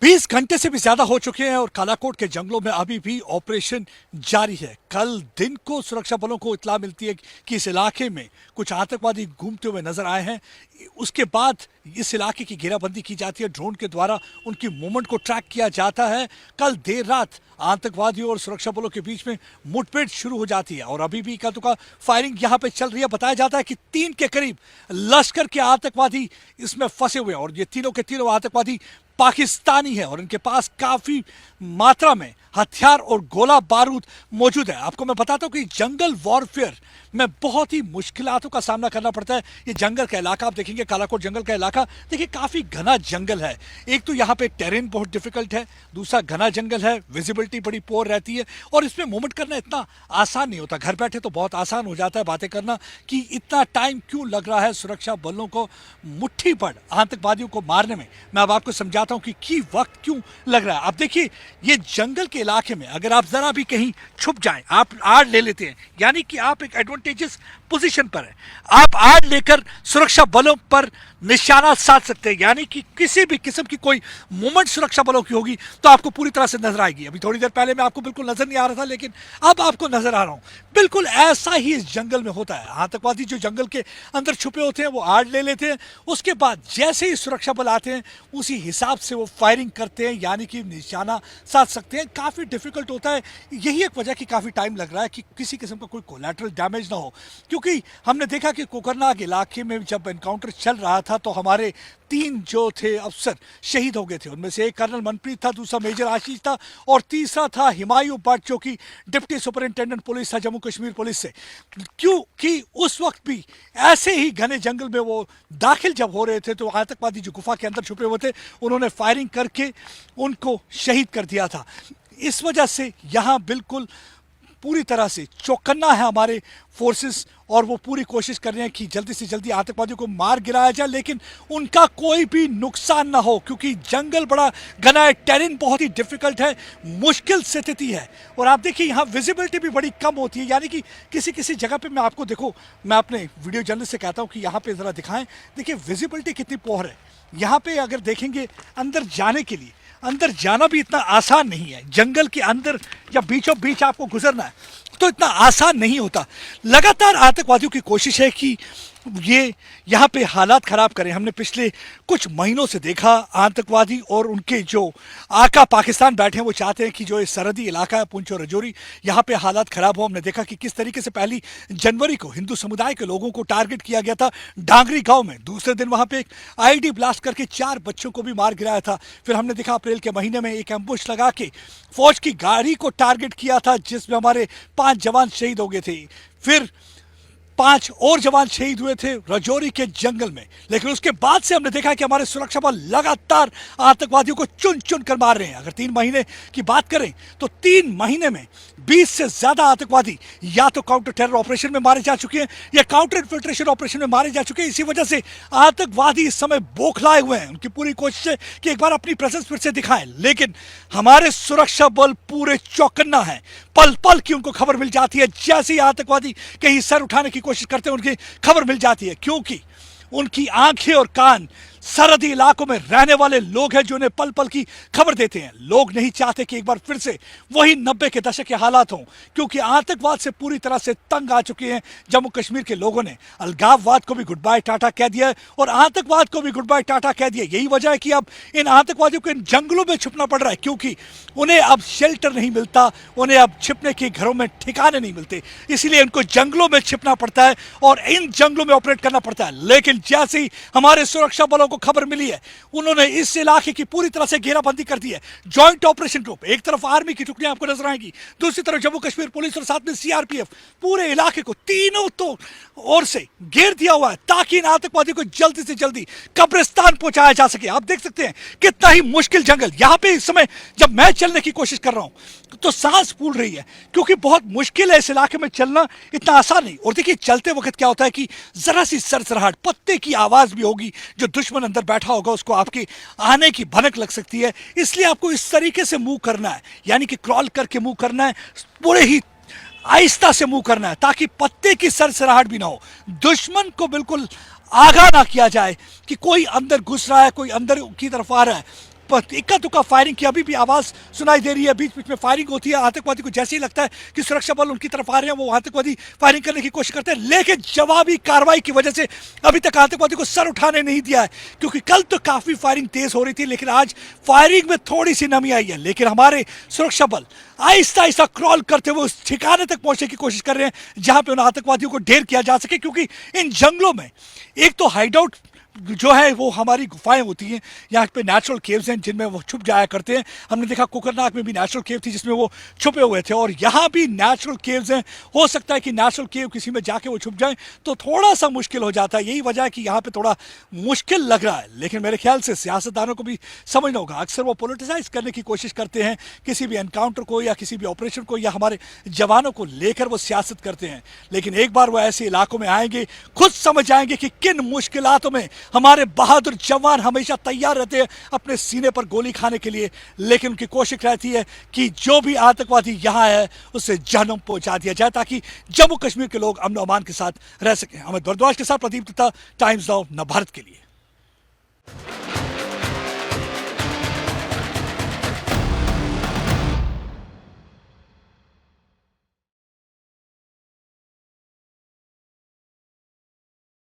20 घंटे से भी ज्यादा हो चुके हैं और कालाकोट के जंगलों में अभी भी ऑपरेशन जारी है। कल दिन को सुरक्षा बलों को इत्तला मिलती है कि इस इलाके में कुछ आतंकवादी घूमते हुए नजर आए हैं। उसके बाद इस इलाके की घेराबंदी की जाती है, ड्रोन के द्वारा उनकी मूवमेंट को ट्रैक किया जाता है। कल देर रात आतंकवादियों और सुरक्षा बलों के बीच में मुठभेड़ शुरू हो जाती है और अभी भी का फायरिंग यहां पे चल रही है। बताया जाता है कि 3 के करीब लश्कर के आतंकवादी इसमें फंसे हुए हैं और ये तीनों के तीनों आतंकवादी पाकिस्तानी है और इनके पास काफी मात्रा में हथियार और गोला बारूद मौजूद है। आपको मैं बताता हूं कि जंगल वॉरफेयर में बहुत ही मुश्किलातों का सामना करना पड़ता है। ये जंगल का इलाका आप देखेंगे, कालाकोट जंगल का इलाका देखिए, काफी घना जंगल है। एक तो यहाँ पे टेरेन बहुत डिफिकल्ट है, दूसरा घना जंगल है, विजिबिलिटी बड़ी पोर रहती है और इसमें मूवमेंट करना इतना आसान नहीं होता। घर बैठे तो बहुत आसान हो जाता है बातें करना कि इतना टाइम क्यों लग रहा है सुरक्षा बलों को मुट्ठी भर आतंकवादियों को मारने में। मैं अब आपको समझाता हूं कि वक्त क्यों लग रहा है। अब देखिए, ये जंगल के इलाके में अगर आप जरा भी कहीं छुप जाएं, आप आड़ ले लेते हैं, यानी कि आप एक एडवांटेजेस पोजीशन पर है, आप आड़ लेकर सुरक्षा बलों पर निशाना साध सकते हैं, यानी कि किसी भी किस्म की कोई मूवमेंट सुरक्षा बलों की होगी तो आपको पूरी तरह से नजर आएगी। अभी थोड़ी देर पहले मैं आपको बिल्कुल नजर नहीं आ रहा था, लेकिन अब आपको नजर आ रहा हूं। बिल्कुल ऐसा ही इस जंगल में होता है। आतंकवादी जो जंगल के अंदर छुपे होते हैं वो आड़ ले लेते हैं, उसके बाद जैसे ही सुरक्षा बल आते हैं उसी हिसाब से वो फायरिंग करते हैं, यानी कि निशाना साध सकते हैं। काफी डिफिकल्ट होता है, यही एक वजह कि काफी टाइम लग रहा है कि किसी किस्म का कोई कोलैटरल डैमेज ना हो, क्योंकि हमने देखा कि कोकरनाग इलाके में जब एनकाउंटर चल रहा था तो हमारे 3 जो थे अफसर शहीद हो गए थे। उनमें से एक कर्नल मनप्रीत था, दूसरा मेजर आशीष था और तीसरा था हिमायू भट्ट जो कि डिप्टी सुपरिंटेंडेंट पुलिस था जम्मू कश्मीर पुलिस से। क्योंकि उस वक्त भी ऐसे ही घने जंगल में वो दाखिल जब हो रहे थे तो आतंकवादी जो गुफा के अंदर छुपे हुए थे उन्होंने फायरिंग करके उनको शहीद कर दिया था। इस वजह से यहाँ बिल्कुल पूरी तरह से चौकन्ना है हमारे फोर्सेस और वो पूरी कोशिश कर रहे हैं कि जल्दी से जल्दी आतंकवादियों को मार गिराया जाए, लेकिन उनका कोई भी नुकसान ना हो, क्योंकि जंगल बड़ा घना है, टेरेन बहुत ही डिफिकल्ट है, मुश्किल स्थिति है। और आप देखिए यहाँ विजिबिलिटी भी बड़ी कम होती है, यानी कि किसी किसी जगह पे मैं आपको देखो, मैं अपने वीडियो जर्नलिस्ट से कहता हूँ कि यहाँ पे जरा दिखाएं, देखिए विजिबिलिटी कितनी पोर है। यहाँ पे अगर देखेंगे अंदर जाने के लिए, अंदर जाना भी इतना आसान नहीं है। जंगल के अंदर या बीचों बीच आपको गुजरना है तो इतना आसान नहीं होता। लगातार आतंकवादियों की कोशिश है कि ये यहाँ पे हालात खराब करें। हमने पिछले कुछ महीनों से देखा आतंकवादी और उनके जो आका पाकिस्तान बैठे हैं वो चाहते हैं कि जो ये सरहदी इलाका है पुंछ और रजौरी, यहाँ पे हालात खराब हो। हमने देखा कि किस तरीके से 1 जनवरी को हिंदू समुदाय के लोगों को टारगेट किया गया था डांगरी गांव में। दूसरे दिन वहां पे एक आईडी ब्लास्ट करके 4 बच्चों को भी मार गिराया था। फिर हमने देखा अप्रैल के महीने में एक एम्बुश लगा के फौज की गाड़ी को टारगेट किया था जिसमें हमारे 5 जवान शहीद हो गए थे। फिर 5 और जवान शहीद हुए थे रजौरी के जंगल में। लेकिन उसके बाद से हमने देखा कि हमारे सुरक्षा बल लगातार आतंकवादियों को चुन चुन कर मार रहे हैं। अगर 3 महीने की बात करें तो 3 महीने में 20 से ज्यादा आतंकवादी या तो काउंटर टेरर ऑपरेशन में मारे जा चुके हैं या काउंटर इन्फिल्ट्रेशन ऑपरेशन में मारे जा चुके हैं। इसी वजह से आतंकवादी इस समय बौखलाए हुए हैं। उनकी पूरी कोशिश है कि एक बार अपनी प्रेजेंस फिर से दिखाएं, लेकिन हमारे सुरक्षा बल पूरे चौकन्ना है। पल पल की उनको खबर मिल जाती है, जैसे ही आतंकवादी कहीं सर उठाने की कोशिश करते हैं उनकी खबर मिल जाती है, क्योंकि उनकी आंखें और कान सरहदी इलाकों में रहने वाले लोग हैं जो उन्हें पल पल की खबर देते हैं। लोग नहीं चाहते कि एक बार फिर से वही 90 के दशक के हालात हों, क्योंकि आतंकवाद से पूरी तरह से तंग आ चुके हैं जम्मू कश्मीर के लोगों ने। अलगाववाद को भी गुड बाय टाटा कह दिया है और आतंकवाद को भी गुड बाय टाटा कह दिया। यही वजह है कि अब इन आतंकवादियों को इन जंगलों में छुपना पड़ रहा है, क्योंकि उन्हें अब शेल्टर नहीं मिलता, उन्हें अब छिपने के घरों में ठिकाने नहीं मिलते, इसीलिए उनको जंगलों में छिपना पड़ता है और इन जंगलों में ऑपरेट करना पड़ता है। लेकिन जैसे ही हमारे सुरक्षा बलों खबर मिली है उन्होंने इस इलाके की पूरी तरह से घेराबंदी कर दी है। जॉइंट ऑपरेशन ग्रुप, एक तरफ आर्मी की टुकड़ियां आपको नजर आएंगी, दूसरी तरफ जम्मू कश्मीर पुलिस और साथ में सीआरपीएफ, पूरे इलाके को तीनों तो ओर से घेर दिया हुआ है ताकि इन आतंकवादी को जल्दी से जल्दी कब्रिस्तान पहुंचाया जा सके। आप देख सकते हैं कितना ही मुश्किल जंगल। यहां पे इस समय जब मैं चलने की कोशिश कर रहा हूं तो सांस फूल रही है, क्योंकि बहुत मुश्किल है इस इलाके में चलना, इतना आसान नहीं। और देखिए चलते वक्त क्या होता है कि जरा सी सरसराहट, पत्ते की आवाज भी होगी, जो दुश्मन अंदर बैठा होगा उसको आपके आने की भनक लग सकती है। इसलिए आपको इस तरीके से मूव करना है, यानी कि क्रॉल करके मूव करना है, पूरे ही आहिस्ता से मूव करना है ताकि पत्ते की सरसराहट भी ना हो, दुश्मन को बिल्कुल आगाह ना किया जाए कि कोई अंदर घुस रहा है, कोई अंदर की तरफ आ रहा है। इक्का दुक्का फायरिंग की अभी भी आवाज सुनाई दे रही है, बीच बीच में फायरिंग होती है। आतंकवादी को जैसे ही लगता है कि सुरक्षा बल उनकी तरफ आ रहे हैं, वो आतंकवादी फायरिंग करने की कोशिश करते हैं, लेकिन जवाबी कार्रवाई की वजह से अभी तक आतंकवादी को सर उठाने नहीं दिया है। क्योंकि कल तो काफी फायरिंग तेज हो रही थी, लेकिन आज फायरिंग में थोड़ी सी नमी आई है। लेकिन हमारे सुरक्षा बल आहिस्ता आहिस्ता क्रॉल करते हुए उस ठिकाने तक पहुंचने की कोशिश कर रहे हैं जहां पे उन आतंकवादियों को ढेर किया जा सके। क्योंकि इन जंगलों में एक तो हाइडआउट जो है वो हमारी गुफाएं होती हैं, यहाँ पे नेचुरल केव्स हैं जिनमें वो छुप जाया करते हैं। हमने देखा कुकरनाग में भी नेचुरल केव थी जिसमें वो छुपे हुए थे, और यहाँ भी नेचुरल केव्स हैं। हो सकता है कि नेचुरल केव किसी में जाके वो छुप जाए तो थोड़ा सा मुश्किल हो जाता है। यही वजह है कि यहाँ पे थोड़ा मुश्किल लग रहा है। लेकिन मेरे ख्याल से सियासतदानों को भी समझना होगा, अक्सर वो पोलिटिसाइज करने की कोशिश करते हैं किसी भी एनकाउंटर को या किसी भी ऑपरेशन को या हमारे जवानों को लेकर वो सियासत करते हैं। लेकिन एक बार वो ऐसे इलाकों में आएंगे, खुद समझ आएंगे कि किन मुश्किलातों में हमारे बहादुर जवान हमेशा तैयार रहते हैं अपने सीने पर गोली खाने के लिए। लेकिन उनकी कोशिश रहती है कि जो भी आतंकवादी यहां है उसे जहन्नुम पहुंचा दिया जाए, ताकि जम्मू कश्मीर के लोग अमन अमान के साथ रह सकें। अमित भारद्वाज के साथ प्रदीप दत्ता, टाइम्स नाउ नव भारत के लिए।